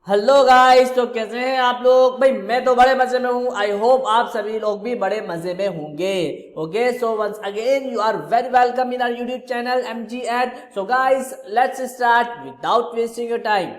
Hello guys, तो कैसे हैं आप लोग। भाई मैं तो बड़े मजे में हूं। आई होप आप सभी लोग भी बड़े मजे में होंगे। Okay, so once again you are very welcome in our YouTube channel MG Ed। So guys, let's start without wasting your time.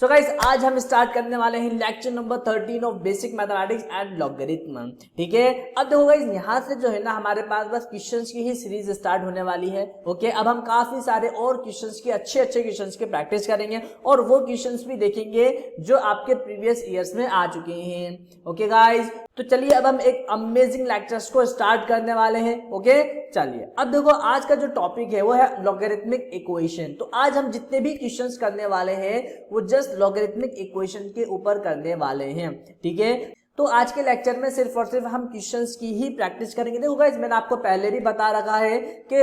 So guys, आज हम स्टार्ट करने वाले हैं lecture number 13 of basic mathematics and logarithm. ठीक है, अब देखो guys, यहाँ से जो है ना हमारे पास बस क्वेश्चंस की ही सीरीज स्टार्ट होने वाली है। ओके, अब हम काफी सारे और क्वेश्चंस की अच्छे क्वेश्चंस की प्रैक्टिस करेंगे और वो क्वेश्चंस भी देखेंगे जो आपके प्रीवियस ईयर्स में आ चुके हैं। ओके गाइस, तो चलिए अब हम एक अमेजिंग लेक्चर्स को स्टार्ट करने वाले हैं। ओके, चलिए अब देखो आज का जो टॉपिक है वो है लॉगरिथमिक इक्वेशन। तो आज हम जितने भी क्वेश्चंस करने वाले हैं वो जस्ट लॉगरिथमिक इक्वेशन के ऊपर करने वाले हैं। ठीक है, तो आज के लेक्चर में सिर्फ और सिर्फ हम क्वेश्चंस की ही प्रैक्टिस करेंगे। देखो गाइस, मैंने आपको पहले भी बता रखा है कि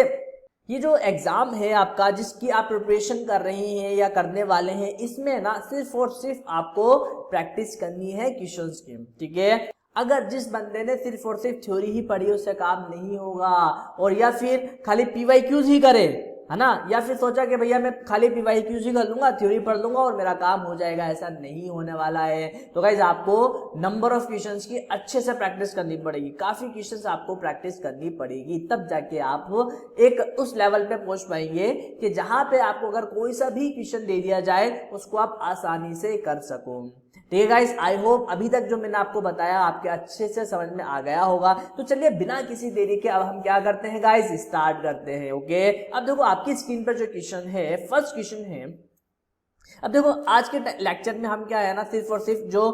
ये जो एग्जाम है आपका, जिसकी आप प्रिपरेशन कर रही हैं या करने वाले हैं, इसमें ना सिर्फ और सिर्फ आपको प्रैक्टिस करनी है क्वेश्चंस की। ठीक है, अगर जिस बंदे ने सिर्फ और सिर्फ थ्योरी ही पढ़ी उससे काम नहीं होगा, और या फिर खाली PYQs ही करे, है ना, या फिर सोचा कि भैया मैं खाली PYQs ही कर लूंगा, थ्योरी पढ़ लूंगा और मेरा काम हो जाएगा, ऐसा नहीं होने वाला है। तो गाइज आपको नंबर ऑफ क्वेश्चंस की अच्छे से प्रैक्टिस करनी पड़ेगी, काफी क्वेश्चंस आपको प्रैक्टिस करनी पड़ेगी, तब जाके आप एक उस लेवल पे पहुंच पाएंगे कि जहां पे आपको अगर कोई सा भी क्वेश्चन दे दिया जाए उसको आप आसानी से कर सको। ठीक है गाइस, आई होप अभी तक जो मैंने आपको बताया आपके अच्छे से समझ में आ गया होगा। तो चलिए बिना किसी देरी के अब हम क्या करते हैं गाइस, स्टार्ट करते हैं। ओके, अब देखो आपकी स्क्रीन पर जो क्वेश्चन है, फर्स्ट क्वेश्चन है। अब देखो आज के लेक्चर में हम क्या है ना, सिर्फ और सिर्फ जो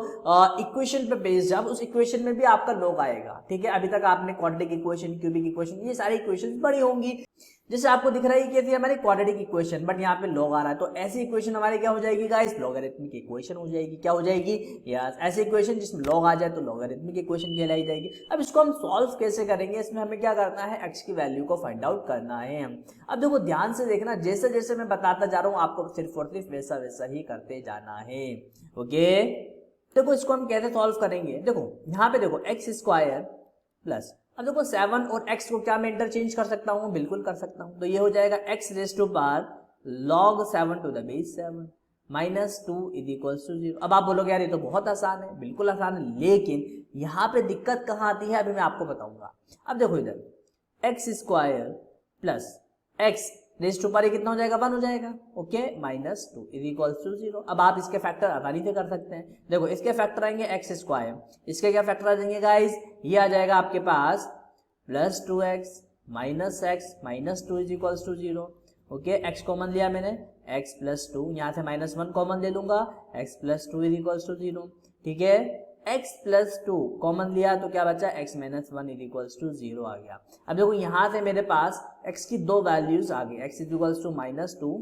इक्वेशन पे बेस्ड, अब उस इक्वेशन में भी आपका लॉग आएगा। ठीक है, अभी तक आपने क्वाड्रेटिक इक्वेशन, क्यूबिक इक्वेशन, ये सारी इक्वेशन पढ़ी होंगी। जैसे आपको दिख रहा है कि थी हमारी क्वाड्रेटिक इक्वेशन, बट यहाँ पे लॉग आ रहा है, तो ऐसी इक्वेशन हमारी क्या हो जाएगी गाइस, लॉगरिथमिक इक्वेशन हो जाएगी। क्या हो जाएगी, यस, ऐसी इक्वेशन जिसमें लॉग आ जाए तो लॉगरिथमिक इक्वेशन कहलाई जाएगी। अब इसको हम सॉल्व कैसे करेंगे, इसमें हमें क्या करना है, x की वैल्यू को फाइंड आउट करना है। अब देखो ध्यान से देखना, जैसे जैसे मैं बताता जा रहा हूँ आपको सिर्फ और सिर्फ वैसा वैसा ही करते जाना है। ओके, देखो इसको हम कैसे सॉल्व करेंगे। देखो यहाँ पे देखो x स्क्वायर प्लस, अब देखो 7 और x को क्या मैं इंटरचेंज कर सकता हूँ, बिल्कुल कर सकता हूँ। तो ये हो जाएगा x raise to power log 7 to the base 7 minus 2 is equals to 0। अब आप बोलोगे यार ये तो बहुत आसान है, बिल्कुल आसान है, लेकिन यहाँ पे दिक्कत कहाँ आती है अभी मैं आपको बताऊंगा। अब देखो इधर x square plus x raise to power कितना हो जाएगा, 1 हो जाएगा। Okay, minus 2 is equals to 0। अब आप इसके फैक्टर आसानी से कर सकते हैं। देखो इसके फैक्टर आएंगे x स्क्वायर, इसके क्या फैक्टर आ जाएंगे गाइस, ये आ जाएगा आपके पास plus 2x minus x minus 2 is equals to 0। Okay, x common लिया मैंने, x प्लस 2, यहाँ से माइनस 1 कॉमन ले लूंगा, x plus 2 is equals to 0। ठीक है, x प्लस 2 कॉमन लिया तो क्या बचा, x minus 1 is equals to 0 आ गया। अब देखो यहाँ से मेरे पास x की दो वैल्यूज आ गई, x is equals to minus 2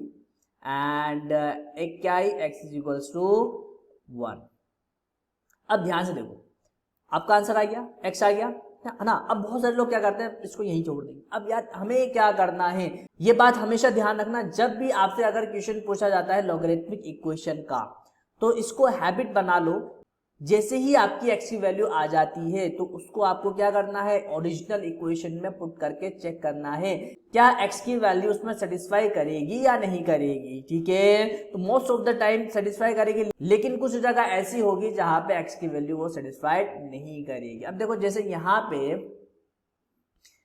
and एक क्या आई, x इज इक्वल्स टू 1। अब ध्यान से देखो आपका आंसर आ गया, x आ गया है ना। अब बहुत सारे लोग क्या करते हैं, इसको यहीं छोड़ देंगे। अब यार हमें क्या करना है, ये बात हमेशा ध्यान रखना, जब भी आपसे अगर क्वेश्चन पूछा जाता है लॉगरिथमिक इक्वेशन का, तो इसको हैबिट बना लो, जैसे ही आपकी x की वैल्यू आ जाती है तो उसको आपको क्या करना है, ओरिजिनल इक्वेशन में पुट करके चेक करना है क्या x की वैल्यू उसमें सेटिस्फाई करेगी या नहीं करेगी। ठीक है, तो most of the time satisfy करेगी, लेकिन कुछ जगह ऐसी होगी जहां पे x की वैल्यू वो सेटिस्फाइड नहीं करेगी। अब देखो जैसे यहाँ पे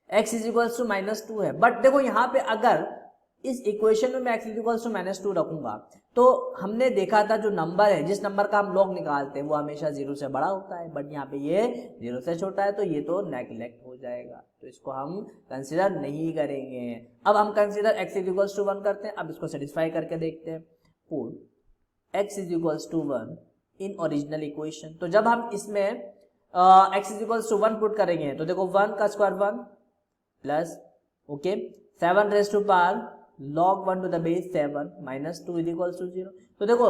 x is equals to minus 2 है, बट देखो यहाँ पे अगर इस इक्वेशन में मैं x is equals to minus 2 रखूंगा तो हमने देखा था जो नंबर है, जिस नंबर का हम लॉग निकालते हैं वो हमेशा 0 से बड़ा होता है, बट यहाँ पे ये 0 से छोटा है, तो ये तो नेग्लेक्ट हो जाएगा, तो इसको हम कंसीडर नहीं करेंगे। अब हम consider x is equals to 1 करते हैं। अब इसको सेटिस्फाई करके देखते हैं, put x is equals to 1 in original equation. तो जब हम इसमें x is equals to 1 put करेंगे तो देखो 1 का square 1 plus, okay, 7 raise to power log 1 to the base 7 minus 2 is equals to 0। तो देखो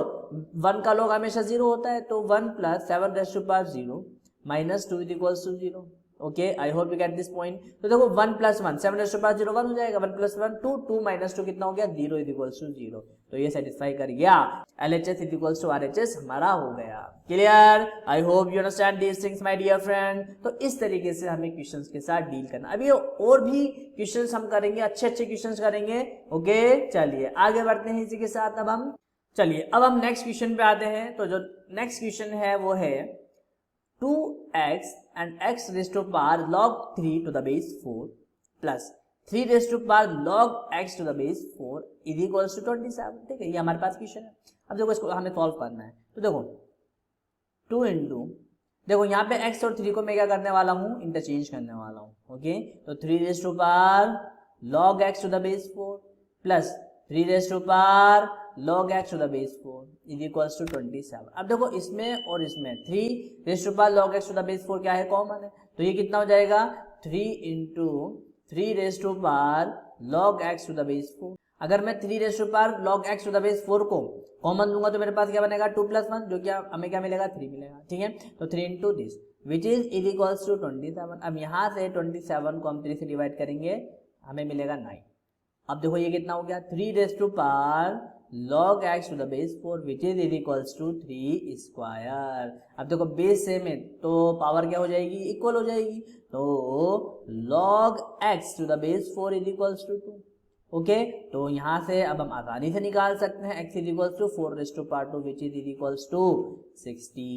1 का log हमेशा 0 होता है, तो 1 plus 7 raise to power 0 minus 2 is equals to 0। Okay, I hope you get this point. तो देखो 1 + 1 7 रेज़ टू पावर 0 1 हो जाएगा, 1 + 1 2 2 - 2 कितना हो गया 0 = 0। तो ये सेटिस्फाई कर गया, LHS = RHS हमारा हो गया। Clear? I hope you understand these things my dear friend. तो इस तरीके से हमें क्वेश्चंस के साथ डील करना। अभी और भी क्वेश्चंस हम करेंगे, अच्छे अच्छे क्वेश्चंस करेंगे। ओके, चलिए आगे बढ़ते हैं इसी के साथ। अब हम नेक्स्ट क्वेश्चन पे आते हैं। तो जो नेक्स्ट क्वेश्चन है वो है 2x and x raised to power log 3 to the base 4 plus 3 raised to power log x to the base 4 is equals to 27। ठीक है, ये हमारे पास क्वेश्चन है। अब देखो इसको हमें सॉल्व करना है। तो देखो 2 इंटू, देखो यहाँ पे x और 3 को मैं क्या करने वाला हूँ, इंटरचेंज करने वाला हूँ। ओके, तो 3 raised to power log x to the base 4 plus 3 raised to power log x to the base 4 is equals to 27। अब देखो इसमें और इसमें 3 raised to power log x to the base 4 क्या है, कॉमन है। तो ये कितना हो जाएगा 3 into 3 raised to power log x to the base 4। अगर मैं 3 raised to power log x to the base 4 को कॉमन दूंगा तो मेरे पास क्या बनेगा 2 + 1, जो क्या हमें क्या मिलेगा 3 मिलेगा। ठीक है, तो 3 into this which is equals to 27। अब यहाँ से 27 को हम 3 से डिवाइड करेंगे, हमें मिलेगा 9। अब देखो ये कितना हो गया 3 raised to power log x to the base 4 which is equals to 3 square. अब देखो बेस सेम है तो पावर क्या हो जाएगी, इक्वल हो जाएगी। तो log x to the base 4 is equals to 2। Okay, तो यहाँ से अब हम आसानी से निकाल सकते हैं x is equals to 4 raised to power 2 which is equals to 60।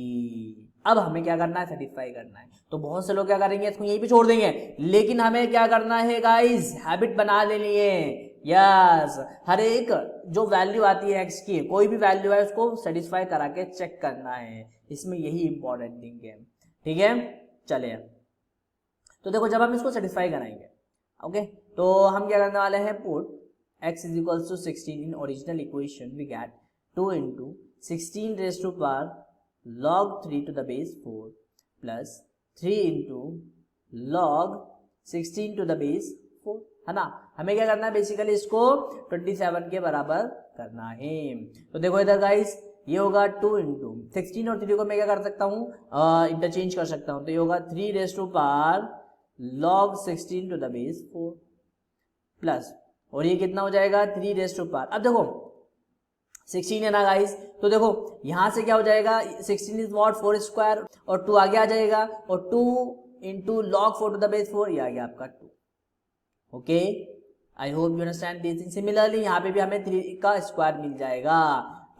अब हमें क्या करना है, सेटिस्फाई करना है। तो बहुत से लोग क्या करेंगे, इसको यहीं पे छोड़ देंगे, लेकिन हमें क्या करना है गाइस, हैबिट बना लेनी है। यस, हर एक जो वैल्यू आती है x की, कोई भी वैल्यू है उसको सेटिस्फाई करा के चेक करना है, इसमें यही इंपॉर्टेंट थिंग है। ठीक है, चलिए तो देखो जब हम इसको सेटिस्फाई कराएंगे, ओके, तो हम क्या करने वाले हैं, put x is equals to 16 in original equation we get 2 into 16 raised to power log 3 to the base 4 plus 3 into log 16 to the base 4, है ना। हमें क्या करना है, बेसिकली इसको 27 के बराबर करना है। तो देखो इधर गाइस ये होगा 2 इंटू 16 और 3 को मैं क्या कर सकता हूँ, इंटरचेंज कर सकता हूँ। तो ये होगा 3 raised to power log 16 to the base 4 plus, और ये कितना हो जाएगा 3 raised to power, अब देखो 16 है ना गाइस, तो देखो यहां से क्या हो जाएगा 16 इज व्हाट 4 स्क्वायर और 2 आगे आ जाएगा, और 2 into log 4 to the base 4 ये आ गया आपका 2। Okay, I hope you understand this thing. Similarly यहाँ पे भी हमें 3 का स्क्वायर मिल जाएगा,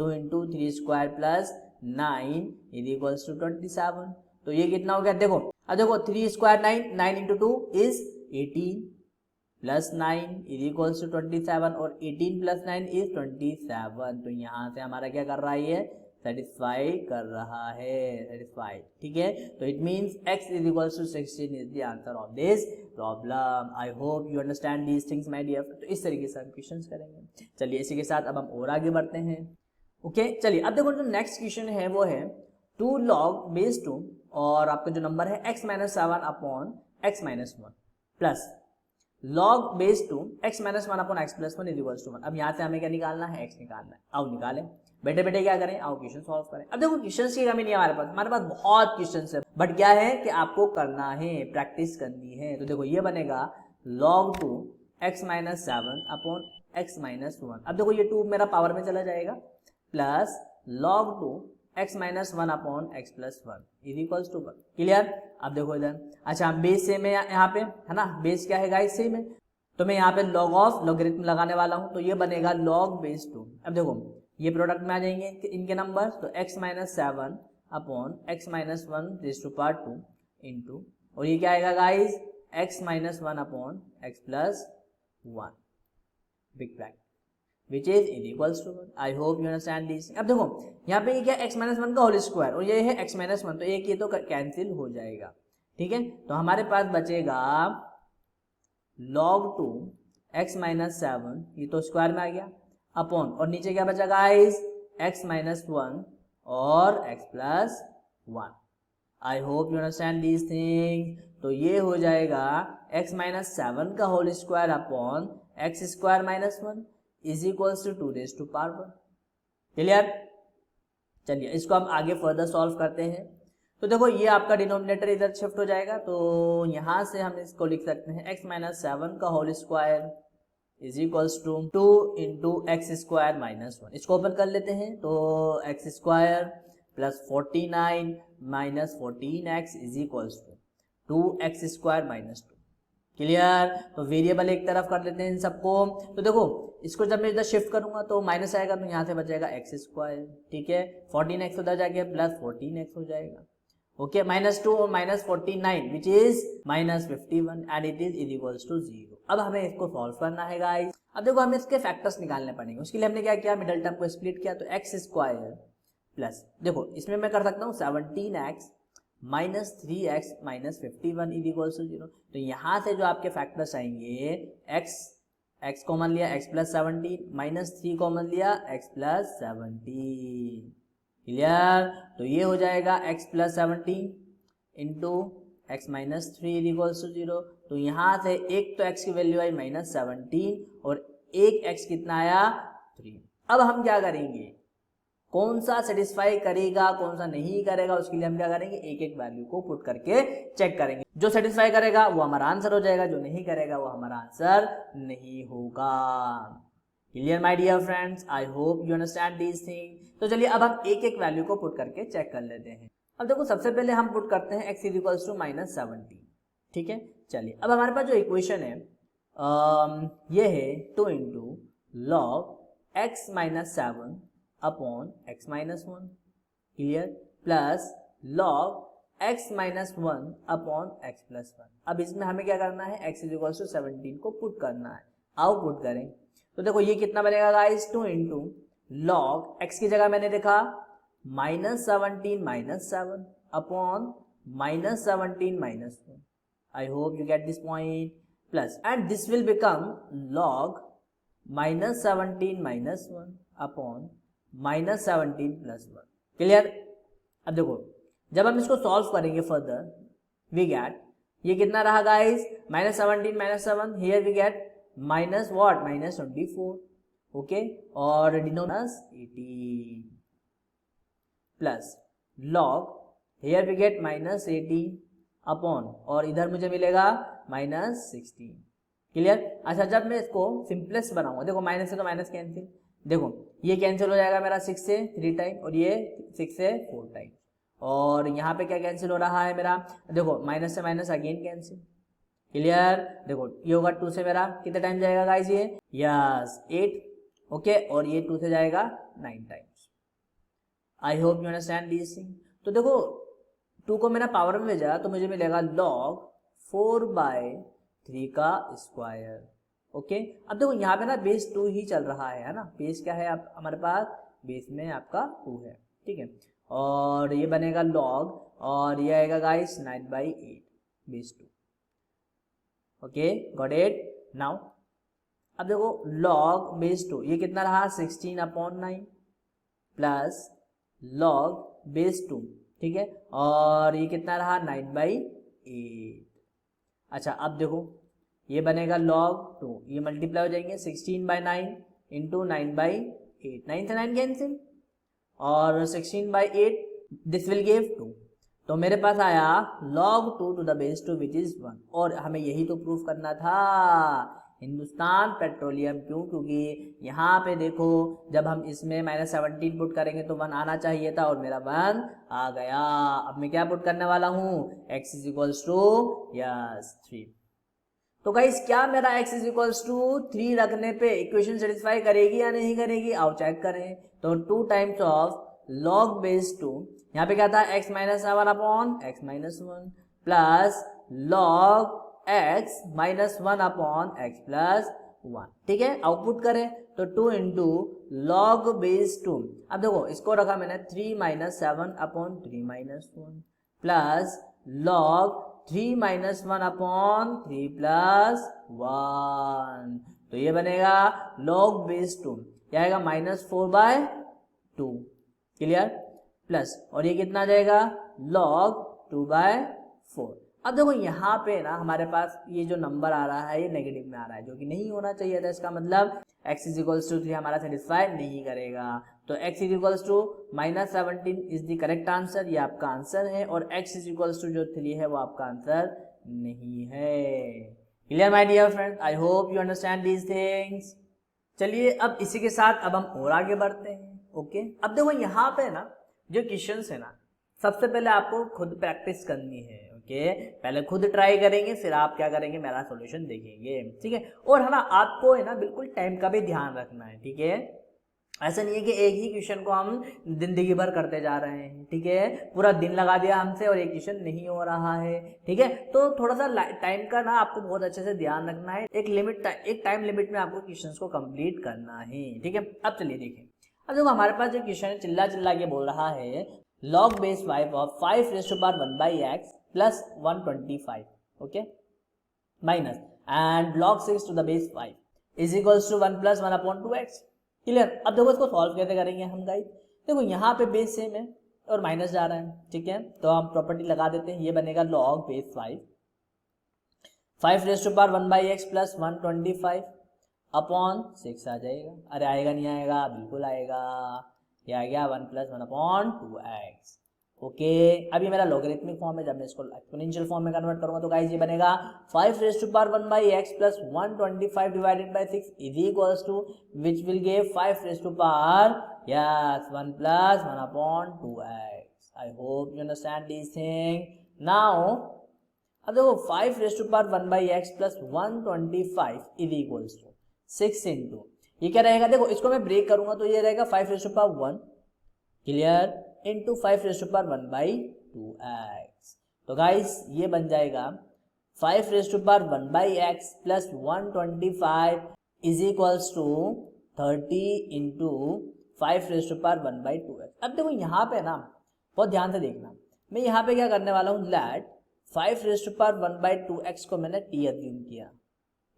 2 into 3 square plus 9 is equals to 27। तो ये कितना हो गया, देखो अब देखो 3 square 9, 9 into 2 is 18 plus 9 is equals to 27, और 18 प्लस 9 इज 27। तो यहाँ से हमारा क्या कर रहा है, ये सेटिस्फाई कर रहा है, सेटिस्फाइड। ठीक है, तो it means x is equals to 16 is the answer of this problem. I hope you understand these things my dear. तो इस तरीके से हम क्वेश्चंस करेंगे। चलिए इसी के साथ अब हम और आगे बढ़ते हैं। ओके, चलिए अब देखो जो नेक्स्ट क्वेश्चन है वो है 2 log base 2 और आपका जो नंबर है x - 7 upon x - 1 plus log base 2 x - 1 upon x + 1 is equals to 1। अब यहाँ से हमें क्या निकालना है, x निकालना है। आओ निकालें, बेटे बेटे क्या करें, आओ क्वेश्चन सॉल्व करें। अब देखो क्वेश्चंस की कमी नहीं है हमारे पास बहुत क्वेश्चंस है, बट क्या है कि आपको करना है, प्रैक्टिस करनी है। तो देखो ये बनेगा log 2 x - 7 अपॉन x - 1। अब देखो ये 2 मेरा पावर में चला जाएगा, plus log 2 x - 1 upon x + 1 is equals to 1। Clear? अब देखो इधर, अच्छा बेस सेम है यहाँ पे, है ना, बेस क्या है गाइस, सेम है। तो मैं यहाँ पे log ऑफ लॉगरिथम लगाने वाला हूँ, तो ये बनेगा log base 2। अब देखो ये प्रोडक्ट में आ जाएंगे इनके नंबर, तो x - 7 upon x - 1 raise to power 2 into, और ये क्या आएगा guys, x - 1 upon x + 1 big bracket which is equals to 1। I hope you understand this। अब देखो यहाँ पे ये क्या x - 1 का होल स्क्वायर और ये है x - 1, तो एक ये तो कैंसिल हो जाएगा। ठीक है, तो हमारे पास बचेगा log 2 x - 7, ये तो स्क्वायर में आ गया, अपॉन, और नीचे क्या बचा गाइस, x - 1 और x + 1। I hope you understand this thing. तो ये हो जाएगा x - 7 का whole square upon x square - 1 is equals to 2 raise to power 1। Clear? चलिए इसको हम आगे फर्दर सॉल्व करते हैं। तो देखो ये आपका डिनोमिनेटर इधर शिफ्ट हो जाएगा, तो यहां से हम इसको लिख सकते हैं x माइनस 7 का whole square is equals to 2 into x square minus 1। इसको ओपन कर लेते हैं, तो x square plus 49 minus 14x is equals to 2x square minus 2। Clear. तो वेरिएबल एक तरफ कर लेते हैं इन सबको। तो देखो इसको जब मैं इधर शिफ्ट करूंगा तो माइनस आएगा, तो यहाँ से बचेगा एक्स स्क्वायर, ठीक है। 14x उधर जाके प्लस 14x हो जाएगा, ओके। -2 और -49 which is -51 and it is equals to 0। अब हमें इसको सॉल्व करना है गाइस। अब देखो हमें इसके फैक्टर्स निकालने पड़ेंगे। उसके लिए हमने क्या किया, मिडिल टर्म को स्प्लिट किया, तो एक्स स्क्वायर प्लस, देखो इसमें मैं कर सकता हूँ 17x minus 3x minus 51 is equals to 0। तो यहाँ से जो आपके फैक्टर्स आएंगे, x कॉमन लिया x प्लस 17, माइनस 3 कॉमन लिया x प्लस 17। क्लियर। तो ये हो जाएगा x plus 17 into x minus 3 is equals to 0। तो यहाँ से एक तो x की वैल्यू आई -17 और एक x कितना आया 3। अब हम क्या करेंगे, कौन सा सेटिस्फाई करेगा कौन सा नहीं करेगा, उसके लिए हम क्या करेंगे, एक एक वैल्यू को पुट करके चेक करेंगे। जो सेटिस्फाई करेगा वो हमारा आंसर हो जाएगा, जो नहीं करेगा वो हमारा आंसर नहीं होगा। Clear my dear friends, I hope you understand this thing. तो चलिए अब हम एक एक वैल्यू को पुट करके चेक कर लेते हैं। अब देखो सबसे पहले हम पुट करते हैं x इज इक्वल्स टू -17, ठीक है। चलिए अब हमारे पास जो इक्वेशन है ये है 2 into log x minus 7 upon x minus 1, clear, plus log x minus 1 upon x plus 1। अब इसमें हमें क्या करना है, x इज इक्वल टू 17 को पुट करना है। आओ पुट करें। तो देखो ये कितना बनेगा गाइस, 2 इंटू लॉग x की जगह मैंने देखा -17 minus 7 upon -17 minus 1। I hope you get this point. Plus and this will become log -17 minus 1 upon -17 plus 1। Clear. अब देखो जब हम इसको सॉल्व करेंगे फर्दर, वी गेट, ये कितना रहा guys, -17 minus 7, here we get minus what, -24, okay, और denominator 18 plus log, here we get -18 upon, और इधर मुझे मिलेगा -16। क्लियर। अच्छा जब मैं इसको सिंपलेस्ट बनाऊंगा, देखो माइनस से तो माइनस कैंसिल, देखो ये कैंसिल हो जाएगा मेरा 6 से 3 टाइम और ये 6 से 4 टाइम, और यहाँ पे क्या कैंसिल हो रहा है मेरा, देखो माइनस से माइनस अगेन कैंसिल। क्लियर। देखो ये होगा 2 से मेरा कितने टाइम जाएगा गाइस, ये यस 8, ओके, और ये 2 से जाएगा 9 times. I hope you understand this thing. तो देखो 2 को मैंने पावर में भेजा तो मुझे मिलेगा लॉग 4/3 का स्क्वायर, ओके। अब देखो यहाँ पे ना बेस 2 ही चल रहा है ना, बेस क्या है आप हमारे पास, बेस में आपका 2 है, ठीक है, और ये बनेगा लॉग, और ये आएगा guys 9/8 base 2, okay, got it. Now अब देखो लॉग बेस 2 ये कितना रहा, 16/9 प्लस लॉग बेस 2, ठीक है, और ये कितना रहा 9/8। अच्छा अब देखो ये बनेगा log 2, ये मल्टीप्लाई हो जाएंगे 16/9 इंटू 9/8, 9 से 9 कैंसिल, और 16/8 दिस विल गिव 2। तो मेरे पास आया log 2 to the base 2 which is 1, और हमें यही तो प्रूफ करना था, हिंदुस्तान पेट्रोलियम। क्यों, क्योंकि यहाँ पे देखो जब हम इसमें -17 पुट करेंगे तो 1 आना चाहिए था, और मेरा 1 आ गया। अब मैं क्या पुट करने वाला हूँ, x is equals to yes 3। तो गाइस क्या मेरा x इज इक्वल्स टू 3 रखने पे इक्वेशन सेटिस्फाई करेगी या नहीं करेगी, आओ चेक करें। तो 2 टाइम्स ऑफ log बेस 2, यहाँ पे क्या था x minus 7 upon x minus 1 plus log x minus 1 upon x plus 1, ठीक है। आउटपुट करें तो 2 इंटू लॉग बेस 2, अब देखो इसको रखा मैंने 3 minus 7 upon 3 minus 1 plus log 3 minus 1 upon 3 plus 1, तो ये बनेगा log बेस 2, क्या आएगा -4/2, क्लियर, प्लस, और ये कितना आ जाएगा log 2/4। अब देखो यहाँ पे ना हमारे पास ये जो नंबर आ रहा है ये नेगेटिव में आ रहा है, जो कि नहीं होना चाहिए था। इसका मतलब x इज इक्वल्स टू 3 हमारा सेटिस्फाई नहीं करेगा। तो x is equals to -17 is the correct answer, ये आपका आंसर है, और x इज इक्वल्स टू जो 3 है वो आपका आंसर नहीं है। Clear my dear friend, I hope you understand these things. चलिए अब इसी के साथ अब हम और आगे बढ़ते हैं। ओके, अब देखो यहाँ पे ना जो क्वेश्चंस है ना, सबसे पहले आपको खुद प्रैक्टिस करनी है। ओके, पहले खुद ट्राई करेंगे, फिर आप क्या करेंगे, मेरा सॉल्यूशन देखेंगे, ठीक है। और है ना, आपको है ना बिल्कुल टाइम का भी ध्यान रखना है, ठीक है। ऐसा नहीं है कि एक ही क्वेश्चन को हम जिंदगी भर करते जा रहे हैं, ठीक है। पूरा दिन लगा दिया हमसे और एक क्वेश्चन नहीं हो रहा है, ठीक है। तो थोड़ा सा टाइम का ना आपको बहुत अच्छे से ध्यान रखना है। एक टाइम लिमिट में आपको क्वेश्चंस को कंप्लीट करना है, ठीक है। अब चलिए देखें, अब देखो हमारे पास जो क्वेश्चन है चिल्ला चिल्ला के बोल रहा है log base 5 of 5 raised to power 1 by x plus 125, okay, minus and log 6 to the base 5 is equals to 1 plus 1 upon 2x। Clear. अब देखो इसको सॉल्व कैसे करेंगे हम गाइस। देखो यहाँ पे बेस सेम है और माइनस जा रहा है, ठीक है। तो हम प्रॉपर्टी लगा देते हैं, ये बनेगा log base 5 raised to power 1 by x plus 125 upon 6 आ जाएगा। अरे आएगा नहीं आएगा, बिल्कुल आएगा, ये आ गया 1 plus 1 upon 2x। ओके, अब ये मेरा लॉगरिथमिक फॉर्म है। जब मैं इसको एक्सपोनेंशियल फॉर्म में कन्वर्ट करूंगा तो गाइस ये बनेगा 5 raised to power 1 by x plus 125 divided by 6 is equals to which will give 5 raised to power 1 plus 1 upon 2x। I hope you understand these things now। अब देखो 5 raised to power 1 by x plus 125 is equals to 6 into, ये क्या रहेगा, देखो इसको मैं break करूंगा तो ये रहेगा 5 raised to power 1, clear, into 5 raised to power 1 by 2x। तो गाइस ये बन जाएगा 5 raised to power 1 by x plus 125 is equals to 30 into 5 raised to power 1 by 2x। अब देखो यहाँ पे ना बहुत ध्यान से देखना, मैं यहाँ पे क्या करने वाला हूँ, late 5 raised to power 1 by 2x को मैंने t अज्यूम किया,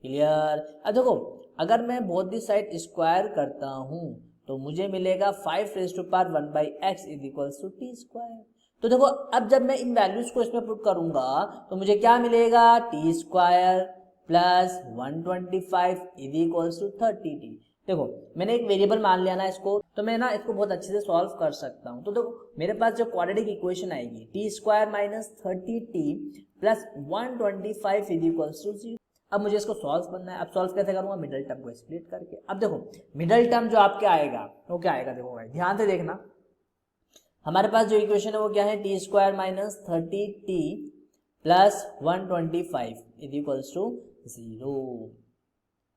क्लियर। अब देखो अगर मैं बोथ दी साइड स्क्वायर करता हूं तो मुझे मिलेगा 5 raised to power 1 by x is equals to t square. तो देखो अब जब मैं इन वैल्यूज को इसमें पुट करूंगा तो मुझे क्या मिलेगा, t square plus 125 is equals to 30t। देखो मैंने एक वेरिएबल मान लिया ना इसको, तो मैं ना इसको बहुत अच्छे से सॉल्व कर सकता हूँ। तो देखो मेरे पास जो क्वाड्रेटिक इक्वेशन आएगी t square minus 30t plus 125 is equals to 0। अब मुझे इसको सॉल्व करना है। अब सॉल्व कैसे करूंगा, मिडल टर्म को स्प्लिट करके। अब देखो मिडल टर्म जो आपके आएगा वो क्या आएगा, देखो भाई ध्यान से देखना, हमारे पास जो इक्वेशन है वो क्या है, T square minus 30t plus 125 is equals to 0।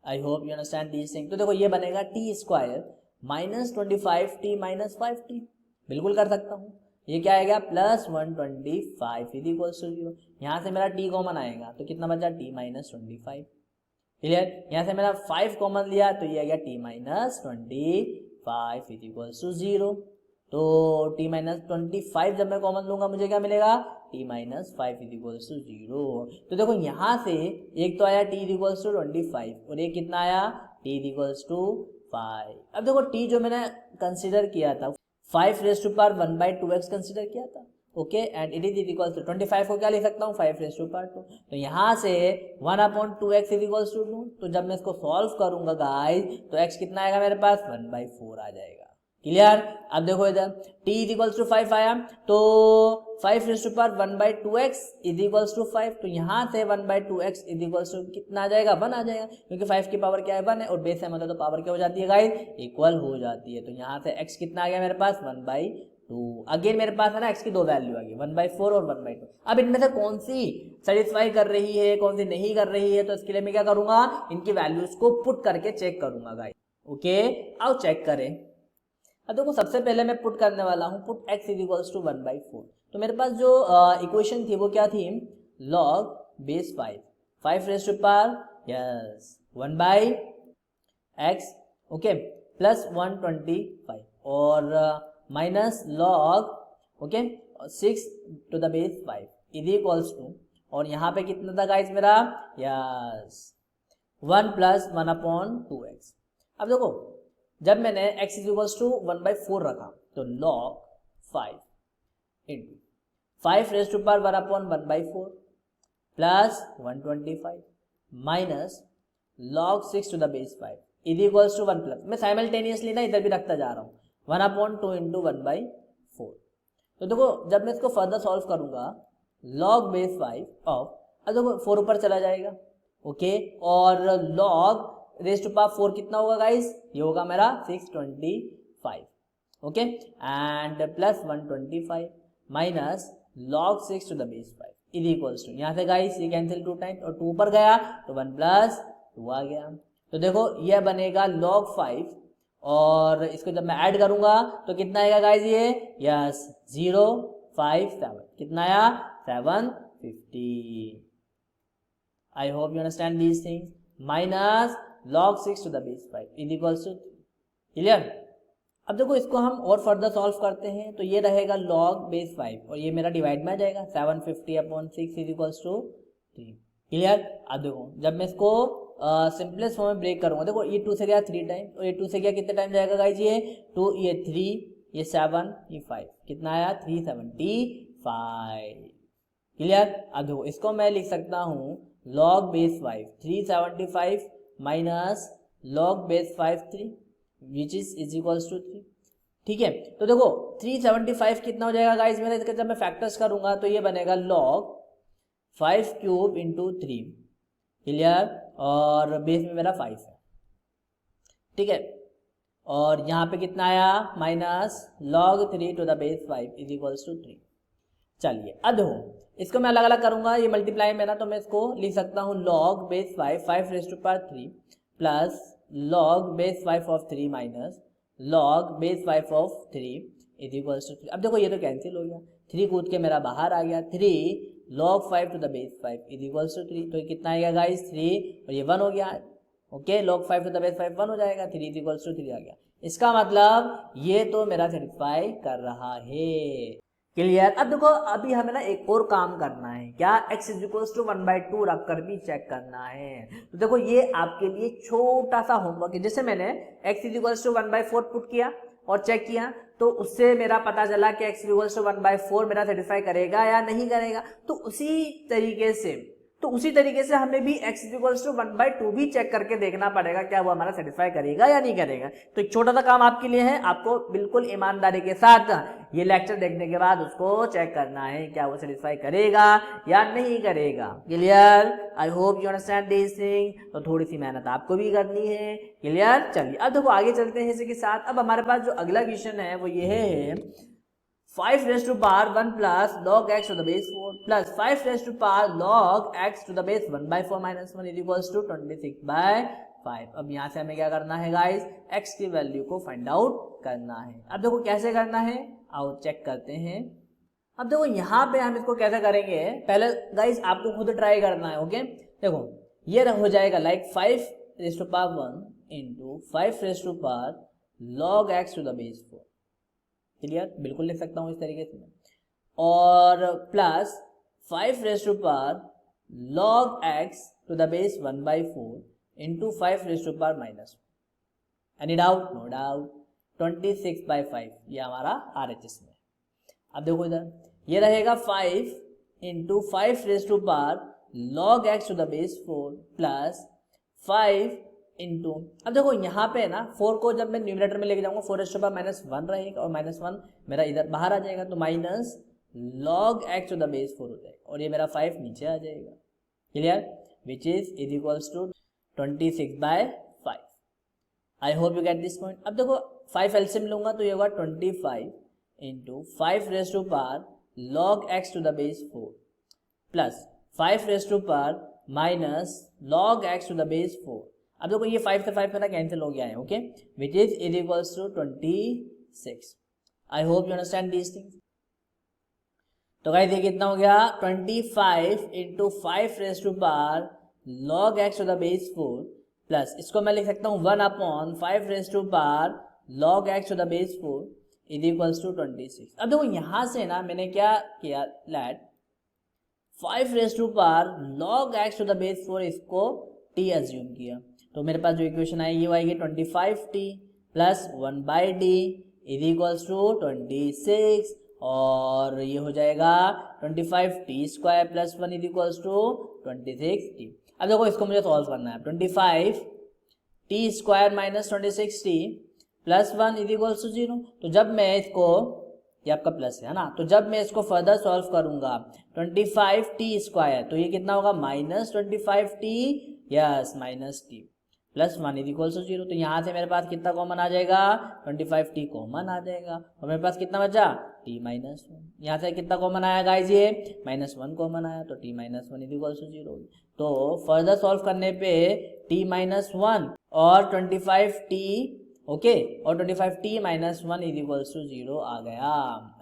I hope you understand this thing. तो देखो ये बनेगा T square minus 25t minus 5t, बिल्कुल कर सकता हूँ। ये क्या आएगा, प्लस 125 इज इक्वल्स टू 0। यहाँ से मेरा t कॉमन आएगा तो कितना बचा, t माइनस 25, क्लियर। यहाँ से मेरा 5 कॉमन लिया तो ये आ गया t minus 25 is equals to 0। तो t माइनस 25 जब मैं कॉमन लूंगा मुझे क्या मिलेगा, t minus 5 is equals to 0। तो देखो यहाँ से एक तो आया t इज इक्वल्स टू 25 और एक कितना आया, t इज इक्वल्स टू 5। अब देखो t जो मैंने कंसिडर किया था 5 raised to power 1 by 2x consider किया था, okay, and it is equal to 25 को क्या लिख सकता हूँ, 5 raised to power 2। तो यहाँ से 1 upon 2x is equal to 2। तो जब मैं इसको सॉल्व करूंगा गाइस तो x कितना आएगा मेरे पास, 1 by 4 आ जाएगा, क्लियर। अब देखो इधर t इज इक्वल टू 5 आया तो 5 raised to power 1 by 2x is equal to 5। तो यहाँ से 1 by 2x is equal to कितना आ जाएगा, 1 आ जाएगा, क्योंकि 5 की पावर क्या है, 1 है, और बेस है मतलब तो पावर क्या हो जाती है गाइस, इक्वल हो जाती है। तो यहाँ से x कितना आ गया मेरे पास, 1 by 2। अगेन मेरे पास है ना x की दो वैल्यू आ गई, 1 by 4 और 1 by 2। अब इनमें से कौन सी सेटिस्फाई कर रही है, कौन सी नहीं कर रही है, तो इसके लिए मैं क्या करूंगा, इनकी वैल्यूज को पुट करके चेक करूंगा गाइस, ओके। आओ चेक करें। अब देखो सबसे पहले मैं पुट करने वाला हूँ, put x is equals to 1 by 4। तो मेरे पास जो इक्वेशन थी वो क्या थी, log base 5 raised to power 1 by x, okay, plus 125 और minus log, okay, 6 to the base 5 is equals to, और यहाँ पे कितना था गाइस मेरा, 1 plus 1 upon 2x। अब देखो जब मैंने x is equals to 1 by 4 रखा तो log 5 into 5 raised to power 1 upon 1 by 4 plus 125 minus log 6 to the base 5 is equals to 1 plus, मैं साइमल्टेनियसली ना इधर भी रखता जा रहा हूँ, 1/2 इंटू 1/4। तो देखो जब मैं इसको फर्दर सॉल्व करूंगा log बेस 5 ऑफ, अब देखो 4 ऊपर चला जाएगा, ओके, और log रेज टू पावर 4 कितना होगा गाइस, ये होगा मेरा 625, okay, and plus 125 minus log 6 to the base 5 is equals to, यहाँ से गाइस ये कैंसिल 2 टाइम्स और 2 ऊपर गया तो 1 प्लस 2 आ गया। तो देखो यह बनेगा log 5 और इसको जब मैं ऐड करूंगा तो कितना आएगा गाइस, ये यस 057, कितना आया 750। I hope you understand these things. Minus log 6 to the base 5 is equals to, clear. अब देखो इसको हम और फर्दर सॉल्व करते हैं तो ये रहेगा log बेस 5 और ये मेरा डिवाइड में आ जाएगा 750/6 इज इक्वल्स टू 3, क्लियर। अब देखो जब मैं इसको सिंपलेस्ट फॉर्म में ब्रेक करूंगा, देखो ये 2 से गया 3 टाइम और ये 2 से गया कितने टाइम जाएगा गाइस, ये 2, ये 3, ये 7, ये 5, कितना आया 375, क्लियर। अब देखो इसको मैं लिख सकता हूँ log base 5 375 minus log base 5 3 which is equals to 3, ठीक है। तो देखो 375 कितना हो जाएगा गाइस मेरा, इसका जब मैं फैक्टर्स करूंगा तो ये बनेगा log 5 क्यूब इंटू 3, क्लियर, और बेस में मेरा 5 है, ठीक है, और यहाँ पे कितना आया minus log 3 to the base 5 is equals to 3। चलिए अब देखो इसको मैं अलग अलग करूंगा, ये मल्टीप्लाई में ना, तो मैं इसको लिख सकता हूँ log base 5 raise to power 3 plus log base 5 of 3 minus log base 5 of 3 is equals to 3। अब देखो ये तो कैंसिल हो गया, 3 कूद के मेरा बाहर आ गया, 3 log 5 to the base 5 is equals to 3, तो कितना आएगा गाइस 3 और ये 1 हो गया, okay, log 5 to the base 5 1 हो जाएगा, 3 इज इक्वल्स टू 3 आ गया। इसका मतलब ये तो मेरा सेटिस्फाई कर रहा है, क्लियर। अब देखो अभी हमें ना एक और काम करना है, क्या x इज इक्वल्स टू 1/2 रख कर भी चेक करना है। तो देखो ये आपके लिए छोटा सा होमवर्क है, जैसे मैंने x is equals to 1/4 put किया और चेक किया तो उससे मेरा पता चला कि x इज इक्वल्स टू 1/4 मेरा सेटिस्फाई करेगा या नहीं करेगा, तो उसी तरीके से हमें भी x इज इक्वल्स टू 1/2 भी चेक करके देखना पड़ेगा क्या वो हमारा सेटिस्फाई करेगा या नहीं करेगा। तो एक छोटा सा काम आपके लिए है, आपको बिल्कुल ईमानदारी के साथ ये लेक्चर देखने के बाद उसको चेक करना है क्या वो सेटिस्फाई करेगा या नहीं करेगा, clear. I hope you understand this thing. तो थोड़ी सी मेहनत आपको भी करनी है, क्लियर। चलिए अब देखो आगे चलते हैं इसी के साथ। अब हमारे पास जो अगला क्वेश्चन है वो ये है 5 raise to power 1 plus log x to the base 4 plus 5 raise to power log x to the base 1/4 minus 1 is equals to 26/5। अब यहाँ से हमें क्या करना है गाइस, x की वैल्यू को फाइंड आउट करना है। अब देखो कैसे करना है, आओ चेक करते हैं। अब देखो यहाँ पे हम इसको कैसे करेंगे, पहले गाइस आपको खुद ट्राई करना है, ओके। देखो ये हो जाएगा like 5 raise to power 1 into 5 raise to power log x to the base 4, clear, बिल्कुल लिख सकता हूँ इस तरीके से, और plus 5 raise to power log x to the base 1/4 into 5 raise to power minus, any doubt, no doubt, 26/5 ये हमारा RHS में। अब देखो इधर ये रहेगा 5 into 5 raise to power log x to the base 4 plus 5 into, अब देखो यहाँ पे ना 4 को जब मैं न्यूमरेटर में लेके जाऊंगा 4 रेज़ टू पावर -1 रहेगा और -1 मेरा इधर बाहर आ जाएगा, तो minus log x to the base 4 हो जाएगा और ये मेरा 5 नीचे आ जाएगा, clear, which is equals to 26/5। I hope you get this point. अब देखो 5 एलसीएम लूंगा तो ये होगा 25 into 5 raise to power log x to the base 4 plus 5 raise to power minus log x to the base 4। अब देखो ये 5 से 5 मेरा कैंसिल हो गया है, okay, which is equals to 26। I hope you understand these things. तो guys ये कितना हो गया 25 into 5 raise to power log x to the base 4 plus इसको मैं लिख सकता हूँ 1/5 raise to power log x to the base 4 is equals to 26। अब देखो यहाँ से ना मैंने क्या किया, let 5 raise to power log x to the base 4 इसको t अज्यूम किया, तो मेरे पास जो इक्वेशन आई ये आएगी 25t plus 1/d is equals to 26 और ये हो जाएगा 25t² plus 1 is equals to 26t। अब देखो इसको मुझे सॉल्व करना है, 25t² minus 26t +1 is equals to 0। तो जब मैं इसको, ये आपका प्लस है ना, तो जब मैं इसको फर्दर सॉल्व करूंगा 25t², तो ये कितना होगा -25t, yes -t, +1 is equals to 0। तो यहाँ से मेरे पास कितना कॉमन आ जाएगा, 25t कॉमन आ जाएगा, और मेरे पास कितना बचा t-1। यहाँ से कितना कॉमन आया गाइज, ये -1 कॉमन आया, तो t-1 इज इक्वल्स टू 0। तो फर्दर सॉल्व करने पे t-1 और 25t, ओके, और 25t-1 इज इक्वल्स टू 0 आ गया।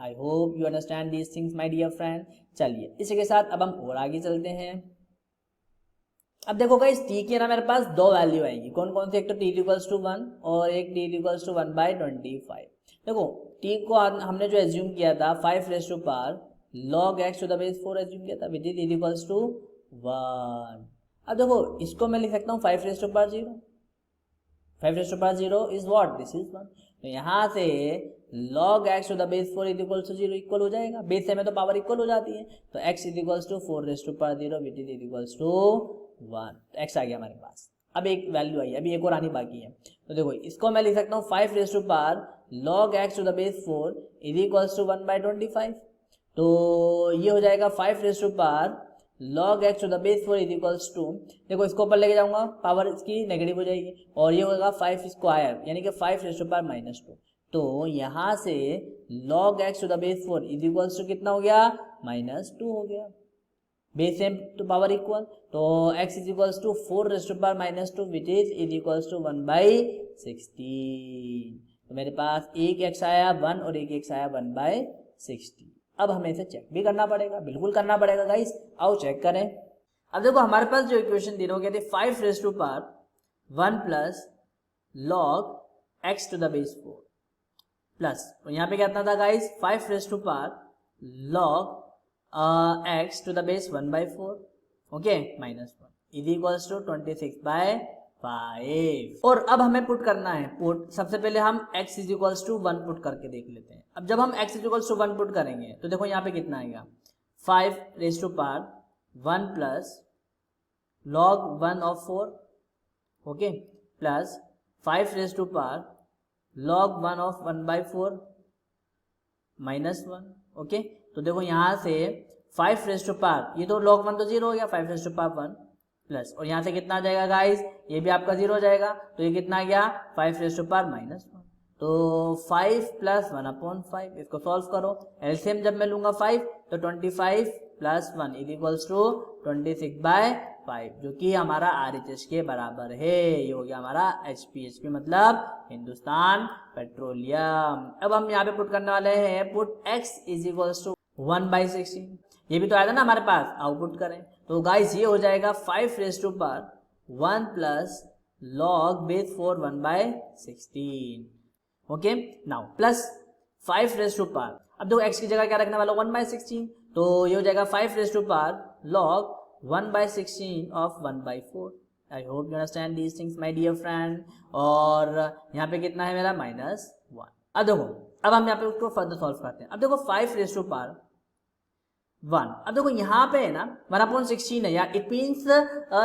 I hope you understand these things my dear friend. चलिए इसी के साथ अब हम और आगे चलते हैं। अब देखो गाइस, t की ना मेरे पास दो वैल्यू आएगी, कौन कौन सी, एक तो t इक्वल्स टू 1 और एक t इक्वल्स टू 1/25। देखो t को हमने जो एज्यूम किया था 5 log x to the base 4 assume किया था, विच इज इक्वल्स टू 1। अब देखो इसको मैं लिख सकता हूँ 5/0, 5/0 इज व्हाट, दिस इज 1। तो यहाँ से log x to the base 4 is equals to 0 equal हो जाएगा, बेस से में तो पावर इक्वल हो जाती है, तो x is equals to 4/0 which is equals to 1। x आ गया हमारे पास। अब एक वैल्यू आई, अभी एक और आनी बाकी है। तो देखो इसको मैं लिख सकता हूँ 5 log x to the base 4 is equals to 1/25। तो ये हो जाएगा 5 log x to the base 4 is equals to, देखो इसको ऊपर लेके जाऊंगा पावर इसकी नेगेटिव हो जाएगी, और ये होगा 5² यानी कि 5⁻²। तो यहाँ से log x to the base 4 is equals to कितना हो गया, -2 हो गया, बेस सेम तो पावर इक्वल, तो x is equals to 4⁻² which is equals to 1/16। तो मेरे पास एक x आया 1 और एक x आया 1/16। अब हमें इसे चेक भी करना पड़ेगा, बिल्कुल करना पड़ेगा गाइस, आओ चेक करें। अब देखो हमारे पास जो इक्वेशन दी होगी 5⁻1 plus log x to the base 4 plus, और यहाँ पे कितना था guys 5⁻log x to the base 1/4, okay, -1 is equals to 26/5। और अब हमें पुट करना है, पुट सबसे पहले हम x is equals to 1 put करके देख लेते हैं। अब जब हम x is equals to 1 put करेंगे तो देखो यहाँ पे कितना आएगा, 5⁻1 plus log 1 of 4, okay, plus 5⁻log 1 of 1/4 -1, okay. तो देखो यहाँ से 5⁻, ये तो log 1 तो 0 हो गया, 5⁻1 प्लस, और यहाँ से कितना आ जाएगा गाइस, ये भी आपका 0 हो जाएगा, तो ये कितना आ गया 5⁻1। तो 5 + 1/5, इसको सॉल्व करो, एलसीएम जब मैं लूंगा 5 तो 25 + 1 इज इक्वल्स टू 26/5, जो कि हमारा RHS के बराबर है। ये हो गया हमारा HPHP मतलब हिंदुस्तान पेट्रोलियम। अब हम यहाँ पे पुट करने वाले हैं, put x is equals to 1/16, ये भी तो आया था ना हमारे पास, आउटपुट करें। तो गाइस ये हो जाएगा 5⁻1 plus log base 4 1/16, okay. Now plus 5⁻, अब देखो x की जगह क्या रखने वाला 1/16, तो ये हो जाएगा 5⁻log 1/16 of 1/4। I hope you understand these things my dear friend. और यहाँ पे कितना है मेरा -1। अब देखो, अब हम यहाँ पे उसको फर्दर सॉल्व करते हैं। अब देखो 5⁻1, अब देखो यहाँ पे है ना 1/16 है यार, इट मीन्स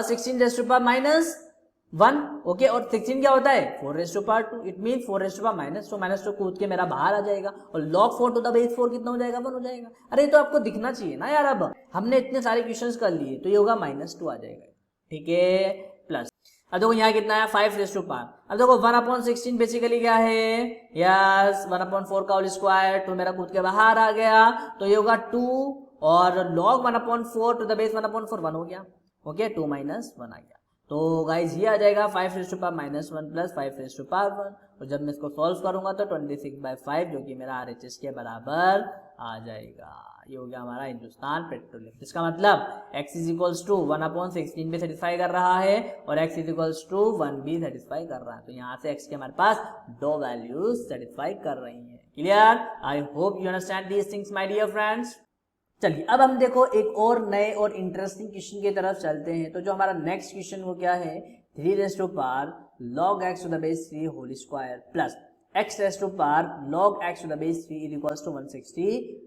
16⁻1, ओके, और 16 क्या होता है 4⁻2, इट मीन 4⁻2 कूद के मेरा बाहर आ जाएगा, और log 4 टू द बेस 4 कितना हो जाएगा 1 हो जाएगा। अरे तो आपको दिखना चाहिए ना यार, अब हमने इतने सारे क्वेश्चंस कर लिए, तो ये होगा -2 आ जाएगा, ठीक है, प्लस। अब देखो यहाँ कितना है 5⁻, अब देखो 1/16 बेसिकली क्या है, यस 1/4 का होल स्क्वायर, तो मेरा कूद के बाहर आ गया, तो ये होगा 2, और log 1/4 टू द बेस 1/4 1 हो गया, ओके, 2 - 1 आ गया। तो गाइज ये आ जाएगा 5⁻1 प्लस 5⁻1, और जब मैं इसको सॉल्व करूंगा तो 26/5, जो कि मेरा RHS के बराबर आ जाएगा। ये हो गया हमारा हिंदुस्तान पेट्रोलियम। इसका मतलब x इज इक्वल्स टू 1/16 भी सेटिस्फाई कर रहा है, और x इज इक्वल्स टू 1 भी सेटिस्फाई कर रहा है। तो यहाँ से x के हमारे पास दो वैल्यूज सेटिस्फाई कर रही हैं। Clear? I hope you understand these things my dear friends. चलिए अब हम देखो एक और नए और इंटरेस्टिंग क्वेश्चन की तरफ चलते हैं। तो जो हमारा नेक्स्ट क्वेश्चन वो क्या है, 3 log x to the base 3 whole square plus x log x to the base 3 is equals to 162।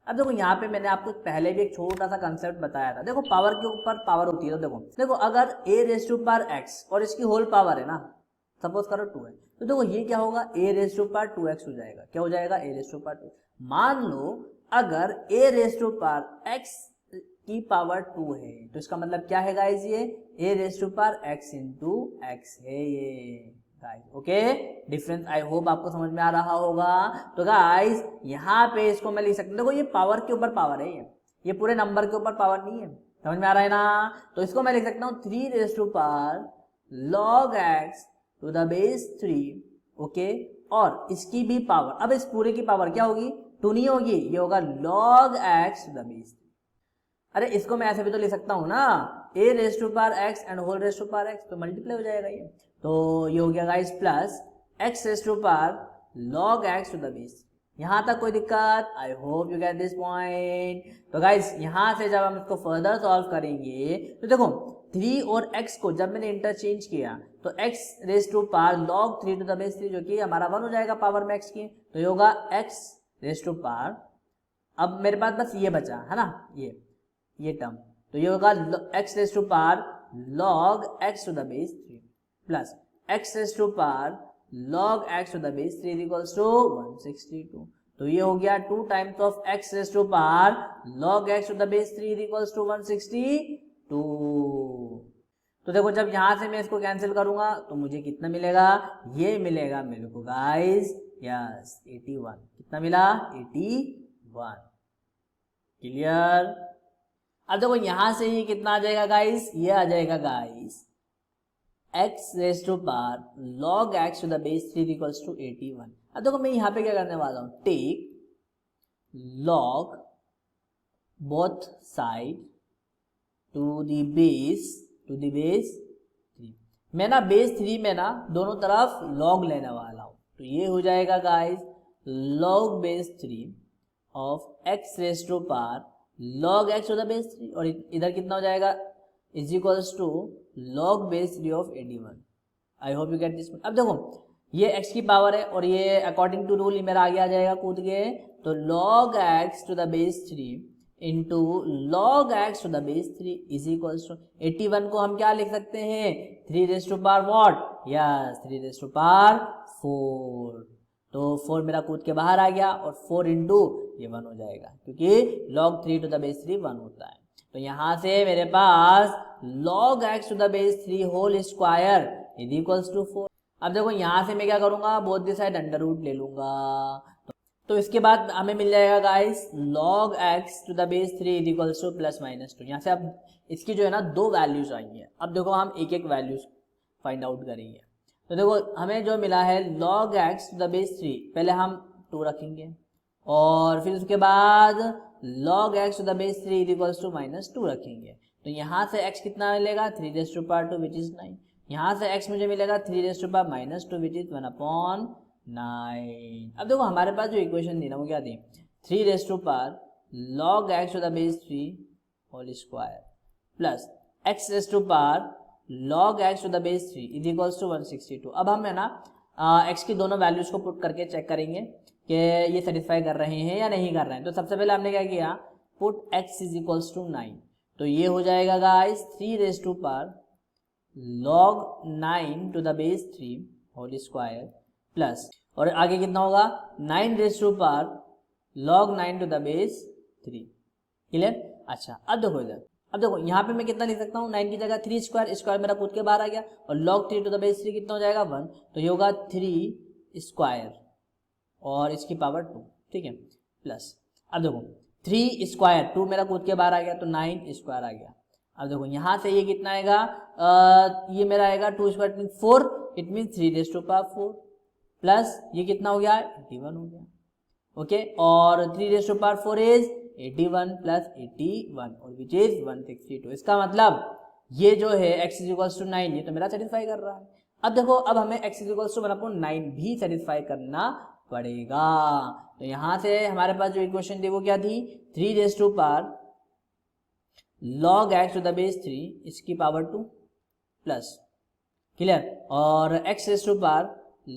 अब देखो यहाँ पे मैंने आपको पहले भी एक छोटा सा कंसेप्ट बताया था। देखो पावर के ऊपर पावर होती है, तो देखो अगर a⁻x और इसकी होल पावर है ना, सपोज करो 2 है, तो देखो ये क्या होगा, a raise to power 2x हो जाएगा। क्या हो जाएगा, a रेस टू पावर 2। मान लो अगर a raise to power x की पावर 2 है, तो इसका मतलब क्या है गाइज, ये a raise to power x into x है ये guys. Okay, difference I hope आपको समझ में आ रहा होगा। तो गाइज यहाँ पे इसको मैं लिख सकता हूँ, देखो ये पावर के ऊपर पावर है, ये पूरे नंबर के ऊपर पावर नहीं है, समझ में आ रहा है ना। तो इसको मैं लिख सकता हूँ 3 raise to power log x to the base 3। Okay, और इसकी भी पावर, अब इस पूरे की पावर क्या होगी, 2 नहीं होगी, ये होगा log x to the base 3। अरे इसको मैं ऐसे भी तो लिख सकता हूँ ना, a raise to power x and whole raise to power x, तो मल्टीप्लाई हो जाएगा ये। तो ये हो गया guys plus x raise to power log x to the base. यहां तक कोई दिक्कत, I hope you get this point. तो गाइस यहां से जब हम इसको फर्दर सॉल्व करेंगे तो देखो 3 और x को जब मैंने इंटरचेंज किया तो x raise to power log 3 to the base 3 जो कि हमारा 1 हो जाएगा पावर में x की, तो ये होगा x रेस टू पावर, अब मेरे पास बस ये बचा है ना, ये टर्म, तो ये होगा x raise to power log x to the base 3 plus x raise to power log x to the base 3 equals to 162। तो ये हो गया 2 times of x raise to power log x to the base 3 equals to 162। तो देखो जब यहां से मैं इसको कैंसिल करूंगा तो मुझे कितना मिलेगा, ये मिलेगा मेरे को गाइस, यस 81। कितना मिला, 81। क्लियर। अब देखो यहां से ये कितना आ जाएगा गाइस, ये आ जाएगा guys x raise to power log x to the base 3 equals to 81। अब देखो मैं यहाँ पे क्या करने वाला हूँ, take log both side to the base 3। मैं ना बेस 3 में ना दोनों तरफ log लेने वाला हूँ, तो ये हो जाएगा guys log base 3 of x raise to power log x to the base 3, और इधर कितना हो जाएगा, is equals to log base 3 of 81। I hope you get this. अब देखो ये x की पावर है और ये अकॉर्डिंग टू रूल मेरा आगे आ जाएगा कूद के, तो log x to the base 3 into log x to the base 3 is equals to 81 को हम क्या लिख सकते हैं, 3 raise to power what, yes 3 raise to power 4। तो 4 मेरा कूद के बाहर आ गया और 4 इंटू ये 1 हो जाएगा, क्योंकि log 3 टू द बेस 3 1 होता है। तो यहां से मेरे पास log x to the base 3 whole square is equals to 4। अब देखो यहां से मैं क्या करूंगा, both the side under root ले लूंगा, तो इसके बाद हमें मिल जाएगा guys log x to the base 3 is equals to plus minus 2। यहाँ से अब इसकी जो है ना 2 वैल्यूज आई हैं। अब देखो हम एक एक वैल्यूज फाइंड आउट करेंगे। तो देखो हमें जो मिला है log x to the base 3, पहले हम 2 रखेंगे और फिर उसके बाद log x to the base 3 is equals to minus 2 रखेंगे। तो यहाँ से x कितना मिलेगा, 3 raise to power 2 which is 9। यहाँ से x मुझे मिलेगा 3 raise to power minus 2 which is 1/9। अब देखो हमारे पास जो इक्वेशन थी ना वो क्या थी, 3 raise to power log x to the base 3 whole square plus x raise to power log x to the base 3 is equals to 162। अब हम है ना x की दोनों वैल्यूज को पुट करके चेक करेंगे कि ये सेटिस्फाई कर रहे हैं या नहीं कर रहे हैं। तो सबसे पहले हमने क्या किया, put x is equals to 9, तो ये हो जाएगा guys 3 raise to power log 9 to the base 3 whole square plus, और आगे कितना होगा 9 raise to power log 9 to the base 3। Clear. अच्छा अब देखो इधर, अब देखो यहाँ पे मैं कितना लिख सकता हूँ, 9 की जगह 3 स्क्वायर, स्क्वायर मेरा कूद के बाहर आ गया, और log 3 टू द बेस 3 कितना हो जाएगा 1, तो ये होगा 3 स्क्वायर और इसकी पावर 2, ठीक है प्लस। अब देखो 3 स्क्वायर, 2 मेरा कूद के बाहर आ गया तो 9 स्क्वायर आ गया। अब देखो यहाँ से ये कितना आएगा, ये मेरा आएगा 2 square mean 4, it mean 3 raise to power 4 plus ये कितना हो गया 81 हो गया। ओके, और 3 raise to power 4 is 81 plus 81 और विच इज 162। इसका मतलब ये जो है x इज इक्वल्स टू 9 ये तो मेरा सेटिस्फाई कर रहा है। अब देखो अब हमें x इज इक्वल्स टू 1/9 भी सेटिस्फाई करना पड़ेगा। तो यहां से हमारे पास जो इक्वेशन थी वो क्या थी, 3 raise to power log x to the base 3 इसकी पावर 2 प्लस, क्लियर, और x raise to power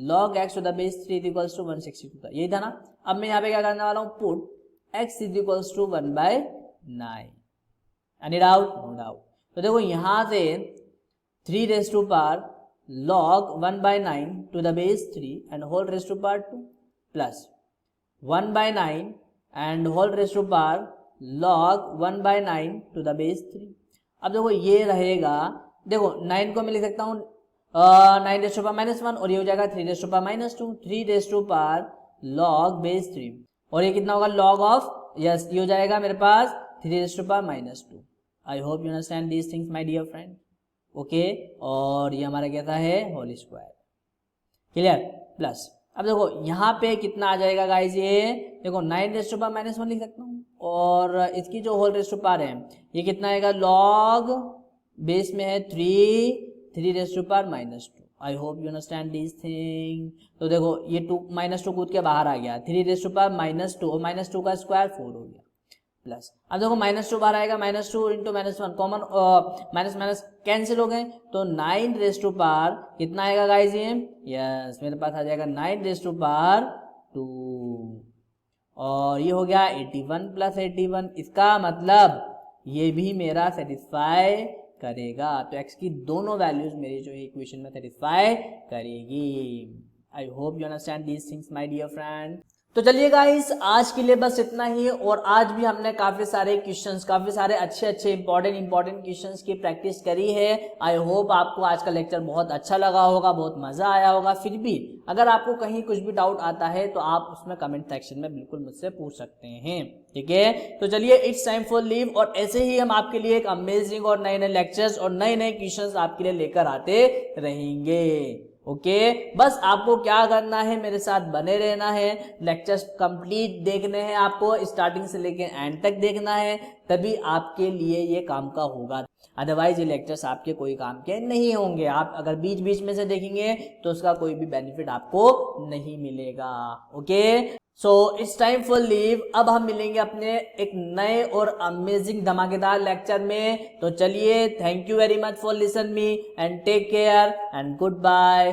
log x to the base 3 equals to 162 था, यही था ना। अब मैं यहाँ पे क्या करने वाला हूँ, put x is equals to 1/9। Any doubt, no doubt. तो देखो यहाँ से 3 raise to power log 1/9 to the base 3 and whole raised to power 2 plus 1/9 and whole raised to power log 1/9 to the base 3। अब देखो ये रहेगा, देखो 9 को मैं लिख सकता हूँ 9 रेज़ टू पावर -1 और ये हो जाएगा 3 raise to power -2, 3 raise to power log base 3 और ये कितना होगा log ऑफ, यस ये हो जाएगा मेरे पास 3 raise to power -2। I hope you understand these things my dear friend. Okay, और ये हमारा क्या है होल स्क्वायर, क्लियर। प्लस अब देखो यहाँ पे कितना आ जाएगा गाइज, ये देखो 9 रेज़ टू पावर -1 लिख सकता हूँ और इसकी जो होल रेज़ टू पावर है ये कितना आएगा log बेस में है 3 raise to power -2। I hope you understand this thing. तो देखो ये 2 -2 कूद के बाहर आ गया, 3 रेज़ टू पावर -2 और -2 का स्क्वायर 4 हो गया प्लस। अब देखो -2 बाहर आएगा, -2 into -1 common, minus minus cancel हो गए तो 9 रेज़ टू पावर कितना आएगा गाइज ये, यस मेरे पास आ जाएगा 9 रेज़ टू पावर 2 और ये हो गया 81 प्लस 81। इसका मतलब ये भी मेरा सेटिस्फाई करेगा, तो x की दोनों वैल्यूज मेरी जो इक्वेशन में सेटिस्फाई करेगी। I hope you understand these things my dear friend. तो चलिए गाइस आज के लिए बस इतना ही, और आज भी हमने काफी सारे क्वेश्चंस, काफी सारे अच्छे इंपॉर्टेंट क्वेश्चंस की प्रैक्टिस करी है। आई होप आपको आज का लेक्चर बहुत अच्छा लगा होगा, बहुत मजा आया होगा। फिर भी अगर आपको कहीं कुछ भी डाउट आता है तो आप उसमें कमेंट सेक्शन में बिल्कुल मुझसे पूछ सकते हैं, ठीक है। तो चलिए इट्स टाइम फॉर लीव, और ऐसे ही हम आपके लिए एक अमेजिंग और नए लेक्चर्स और नए क्वेश्चंस आपके लिए लेकर आते रहेंगे। ओके, बस आपको क्या करना है, मेरे साथ बने रहना है, लेक्चर्स कंप्लीट देखने हैं आपको, स्टार्टिंग से लेके एंड तक देखना है, तभी आपके लिए ये काम का होगा। अदरवाइज ये लेक्चर्स आपके कोई काम के नहीं होंगे। आप अगर बीच बीच में से देखेंगे तो उसका कोई भी बेनिफिट आपको नहीं मिलेगा। Okay, so it's time for leave. अब हम मिलेंगे अपने एक नए और अमेजिंग धमाकेदार लेक्चर में। तो चलिए, thank you very much for listen me and take care and good bye.